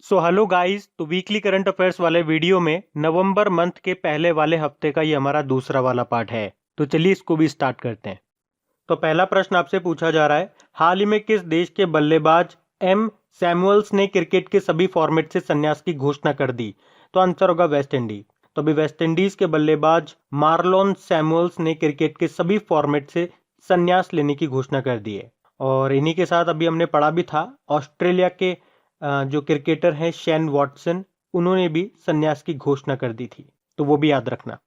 Hello guys. तो weekly current affairs वाले video में नवंबर मंथ के पहले वाले हफ्ते का ये हमारा दूसरा वाला पार्ट है। तो चलिए इसको भी स्टार्ट करते हैं। तो पहला प्रश्न आपसे पूछा जा रहा है, हाल ही में किस देश के बल्लेबाज एम सैमुअल्स ने क्रिकेट के सभी फॉर्मेट से संन्यास की घोषणा कर दी? तो आंसर होगा वेस्ट इंडीज। तो अभी वेस्ट इंडीज के बल्लेबाज मार्लोन सैमुअल्स ने क्रिकेट के सभी फॉर्मेट से संन्यास लेने की घोषणा कर दी है। और इन्हीं के साथ अभी हमने पढ़ा भी था, ऑस्ट्रेलिया के जो क्रिकेटर हैं शेन वॉटसन, उन्होंने भी संन्यास की घोषणा कर दी थी, तो वो भी याद रखना।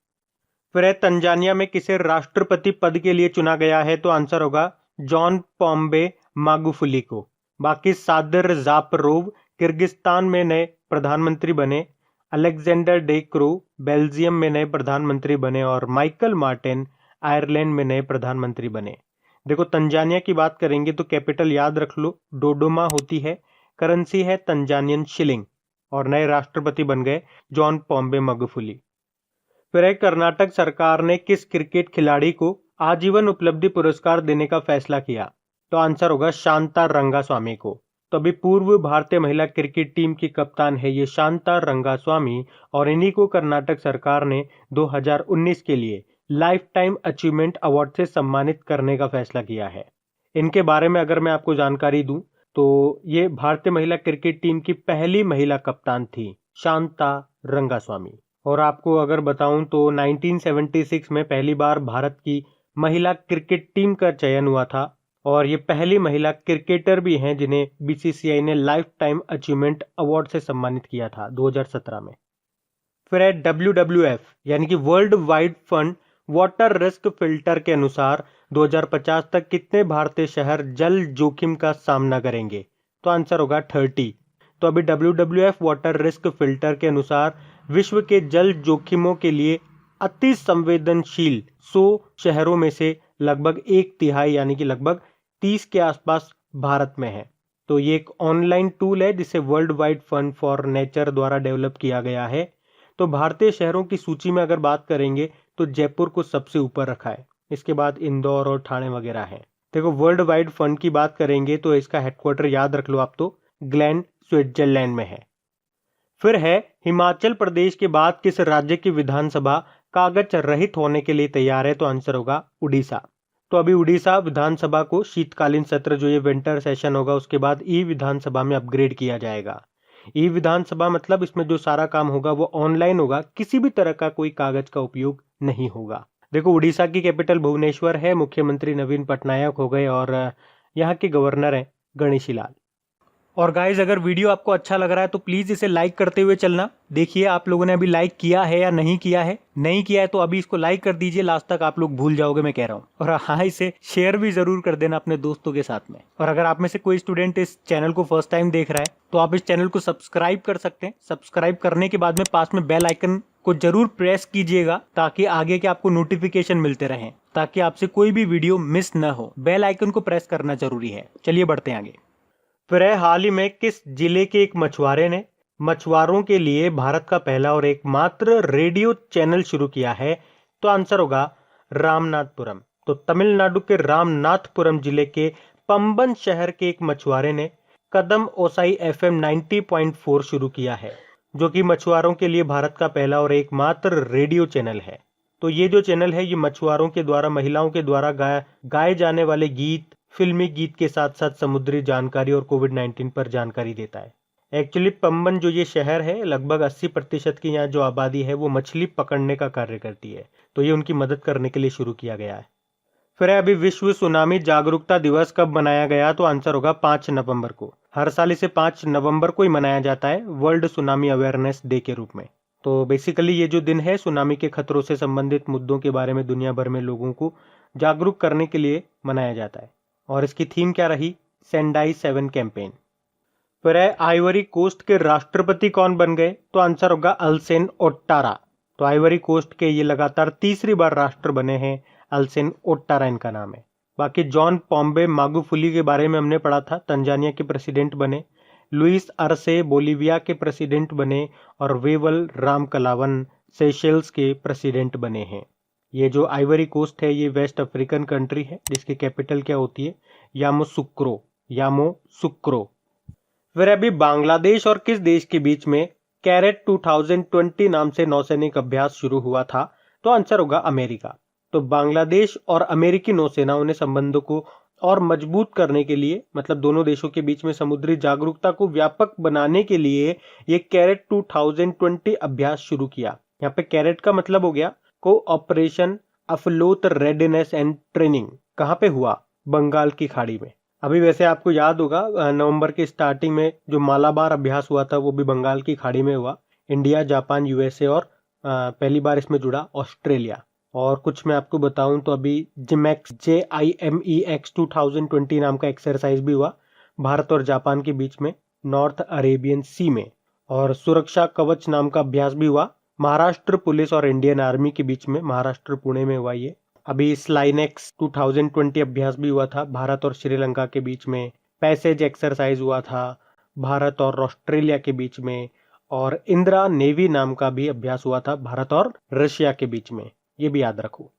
फिर है, तंजानिया में किसे राष्ट्रपति पद के लिए चुना गया है? तो आंसर होगा जॉन पॉम्बे मागुफुली को। बाकी सादिर जापरोव किर्गिस्तान में नए प्रधानमंत्री बने, अलेक्जेंडर डे क्रू बेल्जियम में नए प्रधानमंत्री बने और माइकल मार्टिन आयरलैंड में नए प्रधानमंत्री बने। देखो, तंजानिया की बात करेंगे तो कैपिटल याद रख लो, डोडोमा होती है, करेंसी है तंजानियन शिलिंग, और नए राष्ट्रपति बन गए जॉन पॉम्बे मगुफुली। फिर है, कर्नाटक सरकार ने किस क्रिकेट खिलाड़ी को आजीवन उपलब्धि पुरस्कार देने का फैसला किया? तो आंसर होगा शांता रंगास्वामी को। तो अभी पूर्व भारतीय महिला क्रिकेट टीम की कप्तान है ये शांता रंगास्वामी, और इन्हीं को कर्नाटक सरकार ने 2019 के लिए लाइफ टाइम अचीवमेंट अवार्ड से सम्मानित करने का फैसला किया है। इनके बारे में अगर मैं आपको जानकारी दूं तो ये भारतीय महिला क्रिकेट टीम की पहली महिला कप्तान थी, शांता रंगास्वामी। और आपको अगर बताऊं तो 1976 में पहली बार भारत की महिला क्रिकेट टीम का चयन हुआ था, और ये पहली महिला क्रिकेटर भी हैं जिन्हें बीसीसीआई ने लाइफ टाइम अचीवमेंट अवार्ड से सम्मानित किया था 2017 में। फिर है, WWF यानी कि world wide fund water risk filter के अनुसार 2050 तक कितने भारतीय शहर जल जोखिम का सामना करेंगे? तो आंसर होगा 30। तो अभी WWF वाटर रिस्क फिल्टर के अनुसार विश्व के जल जोखिमों के लिए अति संवेदनशील 100 शहरों में से लगभग एक तिहाई यानी कि लगभग 30 के आसपास भारत में है। तो ये एक ऑनलाइन टूल है जिसे world wide fund for nature द्वारा डेवलप किया गया है। तो भारतीय शहरों की सूची में अगर बात करेंगे तो जयपुर को सबसे ऊपर रखा है, इसके बाद इंदौर और ठाणे वगैरह हैं। देखो, वर्ल्ड वाइड फंड की बात करेंगे तो इसका हेडक्वार्टर याद रख लो आप, तो ग्लेन स्विट्जरलैंड में है। फिर है, हिमाचल प्रदेश के बाद किस राज्य की विधानसभा कागज रहित होने के लिए तैयार है? तो आंसर होगा उड़ीसा। तो अभी उड़ीसा विधानसभा को शीतकालीन सत्र, जो ये विंटर सेशन होगा, उसके बाद ई विधानसभा में अपग्रेड किया जाएगा। ई विधानसभा मतलब इसमें जो सारा काम होगा वो ऑनलाइन होगा, किसी भी तरह का कोई कागज का उपयोग नहीं होगा। देखो, उड़ीसा की कैपिटल भुवनेश्वर है, मुख्यमंत्री नवीन पटनायक हो गए और यहाँ के गवर्नर हैं गणेशी लाल। और गाइज, अगर वीडियो आपको अच्छा लग रहा है तो प्लीज इसे लाइक करते हुए चलना। देखिए, आप लोगों ने अभी लाइक किया है या नहीं किया है? नहीं किया है तो अभी इसको लाइक कर दीजिए, लास्ट तक आप लोग भूल जाओगे मैं कह रहा हूँ। और हाँ, इसे शेयर भी जरूर कर देना अपने दोस्तों के साथ में। और अगर आप में से कोई स्टूडेंट इस चैनल को फर्स्ट टाइम देख रहा है तो आप इस चैनल को सब्सक्राइब कर सकते हैं। सब्सक्राइब करने के बाद में पास में बेल आइकन को जरूर प्रेस कीजिएगा ताकि आगे के आपको नोटिफिकेशन मिलते रहें, ताकि आपसे कोई भी वीडियो मिस न हो। बेल आइकन को प्रेस करना जरूरी है। चलिए बढ़ते हैं आगे। फिर है, हाल ही में किस जिले के एक मछुआरे ने मछुआरों के लिए भारत का पहला और एकमात्र रेडियो चैनल शुरू किया है? तो आंसर होगा रामनाथपुरम। तो तमिलनाडु के रामनाथपुरम जिले के पंबन शहर के एक मछुआरे ने कदम ओसाई FM 90.4 शुरू किया है, जो कि मछुआरों के लिए भारत का पहला और एकमात्र रेडियो चैनल है। तो ये जो चैनल है ये मछुआरों के द्वारा, महिलाओं के द्वारा गाए जाने वाले गीत, फिल्मी गीत के साथ साथ समुद्री जानकारी और कोविड-19 पर जानकारी देता है। एक्चुअली पंबन जो ये शहर है, लगभग 80% की यहाँ जो आबादी है वो मछली पकड़ने का कार्य करती है, तो ये उनकी मदद करने के लिए शुरू किया गया है। फिर है, अभी विश्व सुनामी जागरूकता दिवस कब मनाया गया? तो आंसर होगा 5 नवंबर को। हर साल इसे 5 नवंबर को ही मनाया जाता है, वर्ल्ड सुनामी अवेयरनेस डे के रूप में। तो बेसिकली ये जो दिन है, सुनामी के खतरों से संबंधित मुद्दों के बारे में दुनिया भर में लोगों को जागरूक करने के लिए मनाया जाता है। और इसकी थीम क्या रही? Sendai 7 campaign. फिर है, आइवरी कोस्ट के राष्ट्रपति कौन बन गए? तो आंसर होगा अल्सेन ओट्टारा। तो आइवरी कोस्ट के ये लगातार तीसरी बार राष्ट्र बने हैं, अल्सेन ओट्टारा इनका नाम है। बाकी जॉन पॉम्बे मागुफुली के बारे में हमने पढ़ा था, तंजानिया के प्रेसिडेंट बने। लुइस अरसे बोलीविया के प्रेसिडेंट बने, और वेवल रामकलावन सेशेल्स के प्रेसिडेंट बने हैं। ये जो आइवरी कोस्ट है ये वेस्ट अफ्रीकन कंट्री है, जिसकी कैपिटल क्या होती है? यामोसुक्रो। फिर अभी बांग्लादेश और किस देश के बीच में कैरेट 2020 नाम से नौसैनिक अभ्यास शुरू हुआ था? तो आंसर होगा अमेरिका। तो बांग्लादेश और अमेरिकी नौसेनाओं ने संबंधों को और मजबूत करने के लिए, मतलब दोनों देशों के बीच में समुद्री जागरूकता को व्यापक बनाने के लिए ये कैरेट 2020 अभ्यास शुरू किया। यहाँ पे कैरेट का मतलब हो गया कोऑपरेशन अफलोट रेडीनेस एंड ट्रेनिंग। कहाँ पे हुआ? बंगाल की खाड़ी में। अभी वैसे आपको याद होगा नवंबर के स्टार्टिंग में जो मालाबार अभ्यास हुआ था वो भी बंगाल की खाड़ी में हुआ। इंडिया, जापान, यूएसए और पहली बार इसमें जुड़ा ऑस्ट्रेलिया। और कुछ मैं आपको बताऊं तो अभी जिमेक्स JIMEX 2020 नाम का एक्सरसाइज भी हुआ भारत और जापान के बीच में नॉर्थ अरेबियन सी में। और सुरक्षा कवच नाम का अभ्यास भी हुआ महाराष्ट्र पुलिस और इंडियन आर्मी के बीच में, महाराष्ट्र पुणे में हुआ ये। अभी स्लाइनेक्स 2020 अभ्यास भी हुआ था भारत और श्रीलंका के बीच में। पैसेज एक्सरसाइज हुआ था भारत और ऑस्ट्रेलिया के बीच में। और इंदिरा नेवी नाम का भी अभ्यास हुआ था भारत और रशिया के बीच में। ये भी याद रखो।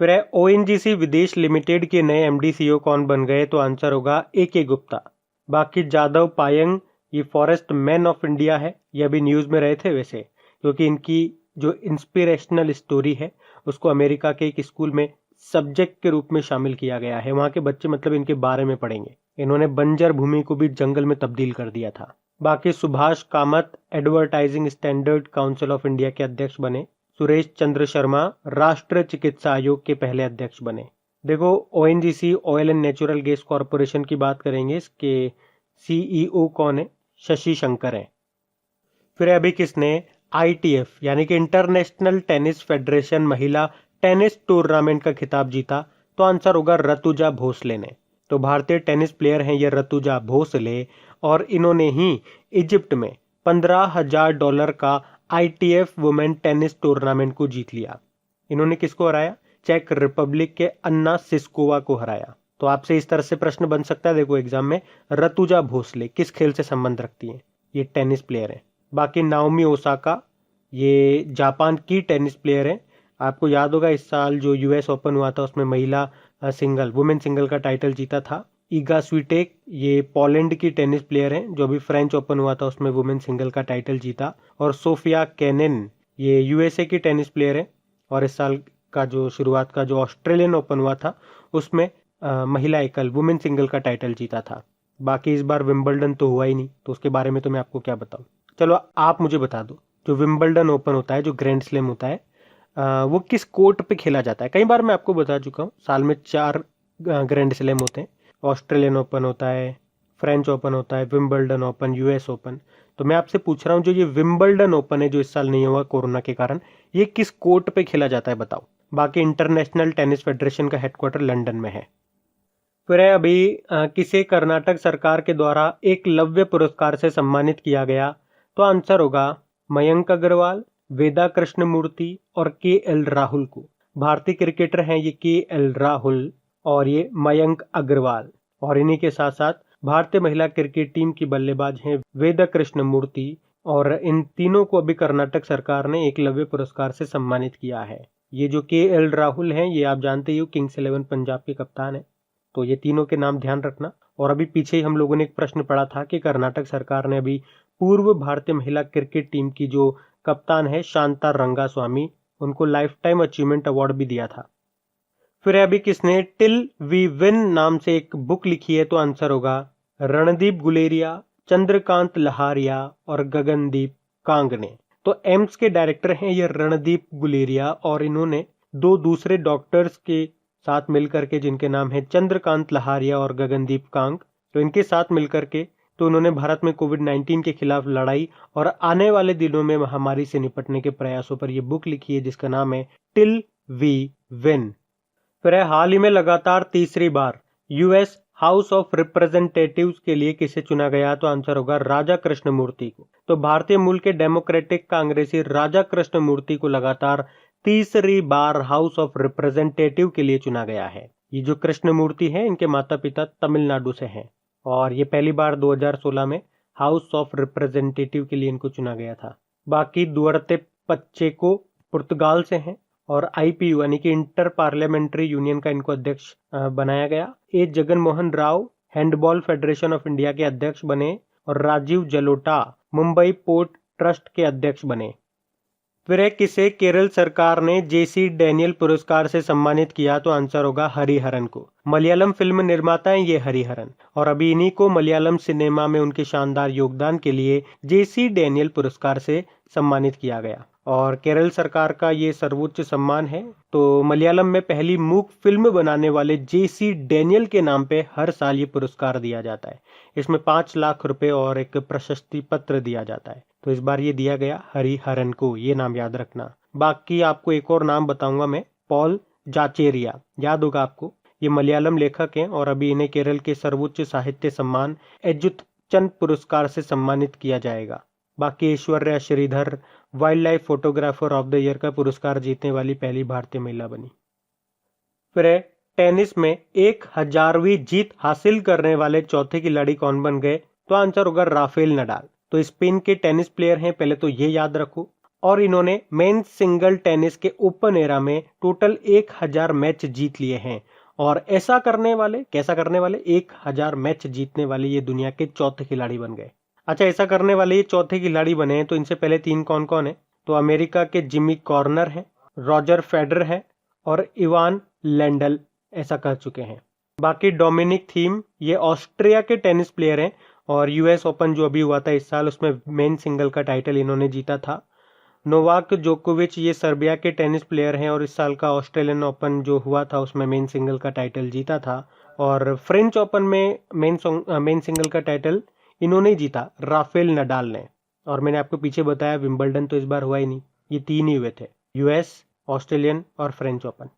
फिर है ONGC विदेश लिमिटेड के नए MD CEO कौन बन गए? तो आंसर होगा AK गुप्ता। बाकी जादव पायंग ये फॉरेस्ट मैन ऑफ इंडिया है, ये अभी न्यूज में रहे थे वैसे, क्योंकि इनकी जो इंस्पिरेशनल स्टोरी है उसको अमेरिका के एक स्कूल में सब्जेक्ट के रूप में शामिल किया गया है। वहाँ के बच्चे मतलब इनके बारे में पढ़ेंगे। इन्होंने बंजर भूमि को भी जंगल में तब्दील कर दिया था। बाकी Subhash Kamat advertising standard council of India के अध्यक्ष बने। सुरेश चंद्र शर्मा राष्ट्रीय चिकित्सा आयोग के पहले अध्यक्ष बने। देखो ONGC oil and natural gas corporation की बात करेंगे, इसके CEO कौन है? शशि शंकर है। फिर अभी किसने ITF यानी कि इंटरनेशनल टेनिस फेडरेशन महिला टेनिस टूर्नामेंट का खिताब जीता? तो आंसर होगा ऋतुजा भोसले ने। तो भारतीय टेनिस प्लेयर हैं ये ऋतुजा भोसले, और इन्होंने ही इजिप्ट में $15,000 का ITF वुमेन टेनिस टूर्नामेंट को जीत लिया। इन्होंने किसको हराया? चेक रिपब्लिक के अन्ना सिस्कोवा को हराया। तो आपसे इस तरह से प्रश्न बन सकता है देखो एग्जाम में, ऋतुजा भोसले किस खेल से संबंध रखती हैं? ये टेनिस प्लेयर है। बाकी नाओमी ओसाका ये जापान की टेनिस प्लेयर है। आपको याद होगा इस साल जो US ओपन हुआ था उसमें महिला सिंगल, वुमेन सिंगल का टाइटल जीता था। ईगा स्वीटेक ये पोलैंड की टेनिस प्लेयर हैं, जो भी फ्रेंच ओपन हुआ था उसमें वुमेन सिंगल का टाइटल जीता। और सोफिया केनिन ये USA की टेनिस प्लेयर है, और इस साल का जो शुरुआत का जो ऑस्ट्रेलियन ओपन हुआ था उसमें महिला एकल वुमेन सिंगल का टाइटल जीता था। बाकी इस बार विंबलडन तो हुआ ही नहीं, तो उसके बारे में तो मैं आपको क्या बताऊं। चलो आप मुझे बता दो, जो विंबलडन ओपन होता है, जो ग्रैंड स्लैम होता है, वो किस कोर्ट पे खेला जाता है? कई बार मैं आपको बता चुका हूँ, साल में 4 ग्रैंड स्लैम होते हैं। ऑस्ट्रेलियन ओपन होता है, फ्रेंच ओपन होता है, विंबलडन ओपन, US ओपन। तो मैं आपसे पूछ रहा हूँ जो ये विंबलडन ओपन है जो इस साल नहीं हुआ कोरोना के कारण, ये किस कोर्ट पे खेला जाता है बताओ। बाकी इंटरनेशनल टेनिस फेडरेशन का हेडक्वार्टर लंदन में है। फिर है अभी किसे कर्नाटक सरकार के द्वारा एकलव्य पुरस्कार से सम्मानित किया गया? तो आंसर होगा मयंक अग्रवाल, वेदा कृष्णमूर्ति और KL राहुल को। भारतीय क्रिकेटर हैं ये KL राहुल और ये मयंक अग्रवाल। और इन्हीं के साथ साथ भारतीय महिला क्रिकेट टीम की बल्लेबाज हैं वेदा कृष्णमूर्ति, और इन तीनों को अभी कर्नाटक सरकार ने एकलव्य पुरस्कार से सम्मानित किया है। ये जो KL राहुल हैं ये आप जानते ही हो किंग्स 11 पंजाब के कप्तान है। तो ये तीनों के नाम ध्यान रखना। और अभी पीछे ही हम लोगों ने एक प्रश्न पढ़ा था कि कर्नाटक सरकार ने अभी पूर्व भारतीय महिला क्रिकेट टीम की जो कप्तान है शांता रंगास्वामी, उनको लाइफ टाइम अचीवमेंट अवार्ड भी दिया था। फिर अभी किसने टिल वी विन नाम से एक बुक लिखी है? तो आंसर होगा रणदीप गुलेरिया, चंद्रकांत लहारिया और गगनदीप कांग ने। तो एम्स के डायरेक्टर हैं ये रणदीप गुलेरिया, और इन्होंने 2 दूसरे डॉक्टर्स के साथ मिलकर के, जिनके नाम है चंद्रकांत लहारिया और गगनदीप कांग, तो इनके साथ मिलकर के तो उन्होंने भारत में कोविड-19 के खिलाफ लड़ाई और आने वाले दिनों में महामारी से निपटने के प्रयासों पर यह बुक लिखी है जिसका नाम है टिल वी विन। फिर है हाल ही में लगातार तीसरी बार US हाउस ऑफ रिप्रेजेंटेटिव्स के लिए किसे चुना गया? तो आंसर होगा राजा कृष्णमूर्ति को। तो भारतीय मूल के डेमोक्रेटिक कांग्रेसी राजा कृष्णमूर्ति को लगातार तीसरी बार हाउस ऑफ रिप्रेजेंटेटिव के लिए चुना गया है। ये जो कृष्णमूर्ति हैं इनके माता पिता तमिलनाडु से हैं, और ये पहली बार 2016 में हाउस ऑफ रिप्रेजेंटेटिव के लिए इनको चुना गया था। बाकी दुअर्ते पच्चेको पुर्तगाल से हैं, और IPU यानी कि इंटर पार्लियामेंट्री यूनियन का इनको अध्यक्ष बनाया गया। Jagan Mohan Rao handball federation of India के अध्यक्ष बने, और राजीव जलोटा मुंबई पोर्ट ट्रस्ट के अध्यक्ष बने। फिर किसे केरल सरकार ने जेसी डैनियल पुरस्कार से सम्मानित किया? तो आंसर होगा हरिहरन को। मलयालम फिल्म निर्माता हैं ये हरिहरन, और अभी इन्हीं को मलयालम सिनेमा में उनके शानदार योगदान के लिए जेसी डैनियल पुरस्कार से सम्मानित किया गया। और केरल सरकार का ये सर्वोच्च सम्मान है। तो मलयालम में पहली मूक फिल्म बनाने वाले जेसी डैनियल के नाम पे हर साल ये पुरस्कार दिया जाता है। इसमें 5 लाख रुपए और एक प्रशस्ति पत्र दिया जाता है। तो इस बार ये दिया गया हरिहरन को, ये नाम याद रखना। बाकी आपको एक और नाम बताऊंगा मैं, पॉल जाचेरिया, याद होगा आपको। ये मलयालम लेखक हैं और अभी इन्हें केरल के सर्वोच्च साहित्य सम्मान एजुतचंद पुरस्कार से सम्मानित किया जाएगा। बाकी Aishwarya Sridhar wildlife photographer of the year का पुरस्कार जीतने वाली पहली भारतीय महिला बनी। फिर टेनिस में 1000वीं जीत हासिल करने वाले चौथे खिलाड़ी कौन बन गए? तो आंसर होगा राफेल नडाल। तो स्पेन के टेनिस प्लेयर हैं, पहले तो ये याद रखो। और इन्होंने मेंस सिंगल टेनिस के ओपन एरा में टोटल 1000 मैच जीत लिए हैं। और ऐसा करने वाले 1000 मैच जीतने वाले ये दुनिया के चौथे खिलाड़ी बन गए। अच्छा, ऐसा करने वाले ये चौथे खिलाड़ी बने हैं। तो इनसे पहले 3 कौन कौन है? तो अमेरिका के जिमी कॉर्नर है, रॉजर फेडरर है और इवान लेंडल ऐसा कर चुके हैं। बाकी डोमिनिक थीम ये ऑस्ट्रिया के टेनिस प्लेयर हैं और यूएस ओपन जो अभी हुआ था इस साल उसमें मेन सिंगल का टाइटल इन्होंने जीता था। नोवाक जोकोविच ये सर्बिया के टेनिस प्लेयर हैं और इस साल का ऑस्ट्रेलियन ओपन जो हुआ था उसमें मेन सिंगल का टाइटल जीता था। और फ्रेंच ओपन में मेन सिंगल का टाइटल इन्होंने ही जीता, राफेल नडाल ने। और मैंने आपको पीछे बताया विंबलडन तो इस बार हुआ ही नहीं, ये 3 ही हुए थे, यूएस, ऑस्ट्रेलियन और फ्रेंच ओपन।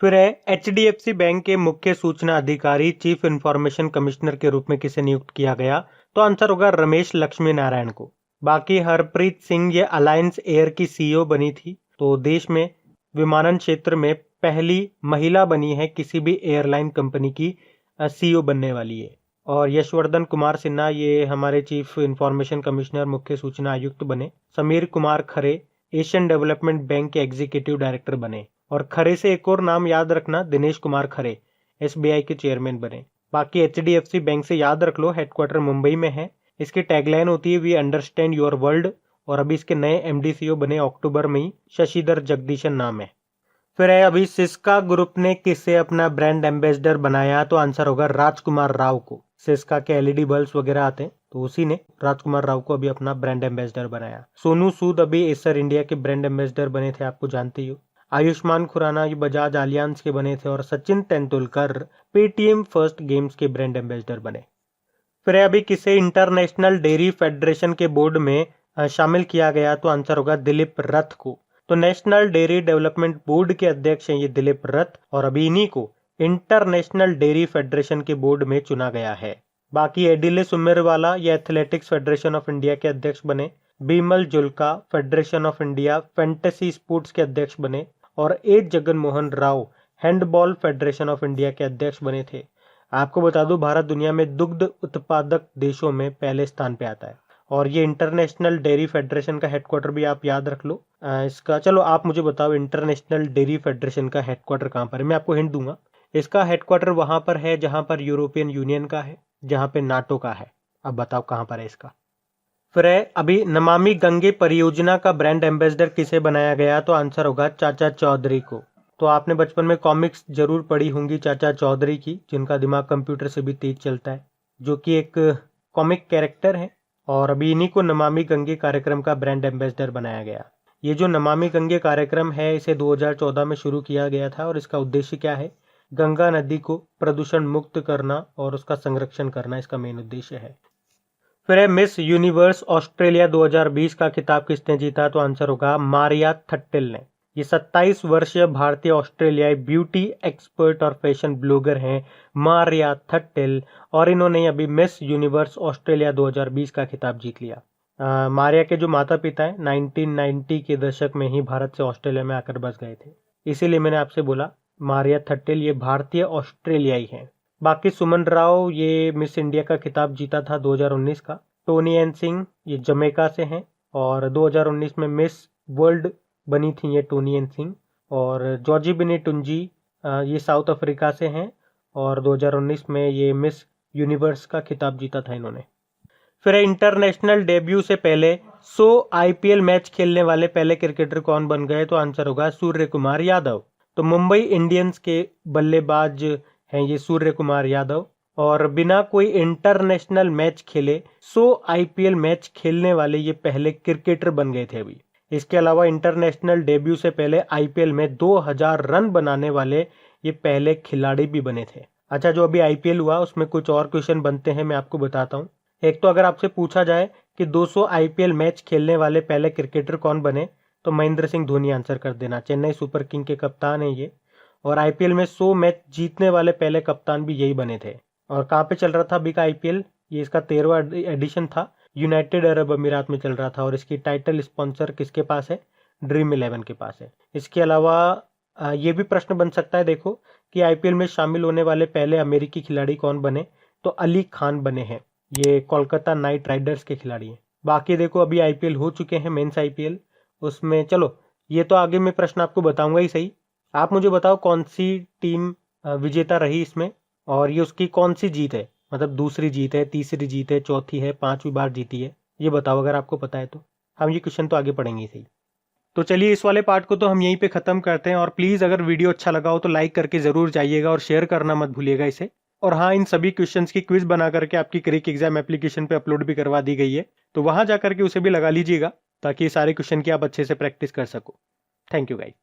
फिर है HDFC बैंक के मुख्य सूचना अधिकारी चीफ इंफॉर्मेशन कमिश्नर के रूप में किसे नियुक्त किया गया? तो आंसर होगा रमेश लक्ष्मी नारायण को। बाकी हरप्रीत सिंह ये अलायंस एयर की CEO बनी थी। तो देश में विमानन क्षेत्र में पहली महिला बनी है किसी भी एयरलाइन कंपनी की CEO बनने वाली है। और यशवर्धन कुमार सिन्हा ये हमारे चीफ इंफॉर्मेशन कमिश्नर मुख्य सूचना आयुक्त बने। Sameer Kumar Khare Asian development bank के एग्जीक्यूटिव डायरेक्टर बने। और खरे से एक और नाम याद रखना, दिनेश कुमार खरे SBI के चेयरमैन बने। बाकी HDFC बैंक से याद रख लो, हेडक्वार्टर मुंबई में है। इसकी टैगलाइन होती है वी अंडरस्टैंड योर वर्ल्ड। और अभी इसके नए MD CEO बने अक्टूबर में ही, शशिधर जगदीशन नाम है। फिर है अभी सिस्का ग्रुप ने किसे अपना ब्रांड एम्बेसडर बनाया? तो आंसर होगा राजकुमार राव को। सिस्का के LED बल्ब वगैरह आते हैं तो उसी ने राजकुमार राव को अभी अपना ब्रांड एम्बेसडर बनाया। सोनू सूद अभी एसर इंडिया के ब्रांड एम्बेसडर बने थे, आपको जानते ही हो। आयुष्मान खुराना ये बजाज आलियांज के बने थे और Sachin Tendulkar Paytm first games के ब्रांड एम्बेसडर बने। फिर अभी किसे इंटरनेशनल डेयरी फेडरेशन के बोर्ड में शामिल किया गया? तो आंसर होगा दिलीप रथ को। तो नेशनल डेयरी डेवलपमेंट बोर्ड के अध्यक्ष हैं ये दिलीप रथ और अभी इन्हीं को इंटरनेशनल डेयरी फेडरेशन के बोर्ड में चुना गया है। बाकी एडिले सुमेरवाला ये एथलेटिक्स फेडरेशन ऑफ इंडिया के अध्यक्ष बने। Bimal Julka federation of India fantasy sports के अध्यक्ष बने। और Jagan Mohan Rao handball federation of India के अध्यक्ष बने थे। आपको बता दूं भारत दुनिया में दुग्ध उत्पादक देशों में पहले स्थान पे आता है। और ये इंटरनेशनल डेयरी फेडरेशन का हेडक्वार्टर भी आप याद रख लो। इसका चलो आप मुझे बताओ इंटरनेशनल डेयरी फेडरेशन का हेडक्वार्टर कहाँ पर है? मैं आपको हिंट दूंगा, इसका हेडक्वार्टर वहां पर है जहां पर यूरोपियन यूनियन का है, जहां पे नाटो का है। अब बताओ कहां पर है इसका। फिर है अभी नमामि गंगे परियोजना का ब्रांड एम्बेसडर किसे बनाया गया? तो आंसर होगा चाचा चौधरी को। तो आपने बचपन में कॉमिक्स जरूर पढ़ी होंगी चाचा चौधरी की, जिनका दिमाग कंप्यूटर से भी तेज चलता है, जो कि एक कॉमिक कैरेक्टर है। और अभी इन्हीं को नमामि गंगे कार्यक्रम का ब्रांड एम्बेसडर बनाया गया। ये जो नमामि गंगे कार्यक्रम है इसे 2014 में शुरू किया गया था और इसका उद्देश्य क्या है? गंगा नदी को प्रदूषण मुक्त करना और उसका संरक्षण करना इसका मेन उद्देश्य है। फिर है मिस यूनिवर्स ऑस्ट्रेलिया 2020 का खिताब किसने जीता? तो आंसर होगा मारिया थट्टिल ने। ये 27 वर्षीय भारतीय ऑस्ट्रेलियाई ब्यूटी एक्सपर्ट और फैशन ब्लॉगर हैं मारिया थट्टिल और इन्होंने अभी मिस यूनिवर्स ऑस्ट्रेलिया 2020 का खिताब जीत लिया। मारिया के जो माता पिता हैं 1990 के दशक में ही भारत से ऑस्ट्रेलिया में आकर बस गए थे, इसीलिए मैंने आपसे बोला मारिया थट्टिल ये भारतीय ऑस्ट्रेलियाई हैं। बाकी सुमन राव ये मिस इंडिया का खिताब जीता था 2019 का। टोनी एन सिंह ये जमैका से हैं और 2019 में मिस वर्ल्ड बनी थी ये टोनी एन सिंह। और जॉर्जी बिनी टुंजी ये साउथ अफ्रीका से हैं और 2019 में ये मिस यूनिवर्स का खिताब जीता था इन्होंने। फिर इंटरनेशनल डेब्यू से पहले 100 आईपीएल मैच खेलने वाले पहले क्रिकेटर कौन बन गए? तो आंसर होगा सूर्य कुमार यादव। तो मुंबई इंडियंस के बल्लेबाज हैं ये सूर्य कुमार यादव, और बिना कोई इंटरनेशनल मैच खेले 100 आईपीएल मैच खेलने वाले ये पहले क्रिकेटर बन गए थे अभी। इसके अलावा इंटरनेशनल डेब्यू से पहले आईपीएल में 2000 रन बनाने वाले ये पहले खिलाड़ी भी बने थे। अच्छा, जो अभी आईपीएल हुआ उसमें कुछ और क्वेश्चन बनते हैं, मैं आपको बताता हूँ। एक तो अगर आपसे पूछा जाए कि 200 आईपीएल मैच खेलने वाले पहले क्रिकेटर कौन बने, तो महेंद्र सिंह धोनी आंसर कर देना। चेन्नई सुपर किंग के कप्तान हैं ये, और आईपीएल में 100 मैच जीतने वाले पहले कप्तान भी यही बने थे। और कहाँ पे चल रहा था अभी का आईपीएल? ये इसका 13वां एडिशन था, यूनाइटेड अरब अमीरात में चल रहा था, और इसकी टाइटल स्पॉन्सर किसके पास है? ड्रीम 11 के पास है। इसके अलावा ये भी प्रश्न बन सकता है, देखो कि आईपीएल में शामिल होने वाले पहले अमेरिकी खिलाड़ी कौन बने? तो अली खान बने हैं, ये कोलकाता नाइट राइडर्स के खिलाड़ी हैं। बाकी देखो अभी आईपीएल हो चुके हैं, मेंस आईपीएल, उसमें चलो ये तो आगे मैं प्रश्न आपको बताऊंगा ही सही। आप मुझे बताओ कौन सी टीम विजेता रही इसमें, और ये उसकी कौन सी जीत है, मतलब दूसरी जीत है, तीसरी जीत है, चौथी है, 5वीं बार जीती है, ये बताओ अगर आपको पता है तो। हम ये क्वेश्चन तो आगे पढ़ेंगे सही। तो चलिए इस वाले पार्ट को तो हम यहीं पे ख़त्म करते हैं, और प्लीज़ अगर वीडियो अच्छा लगा हो तो लाइक करके ज़रूर जाइएगा और शेयर करना मत भूलिएगा इसे। और हाँ, इन सभी क्वेश्चंस की क्विज बना करके आपकी क्रिक एग्जाम एप्लीकेशन पे अपलोड भी करवा दी गई है, तो वहाँ जा करके उसे भी लगा लीजिएगा ताकि सारे क्वेश्चन की आप अच्छे से प्रैक्टिस कर सको। Thank you guys.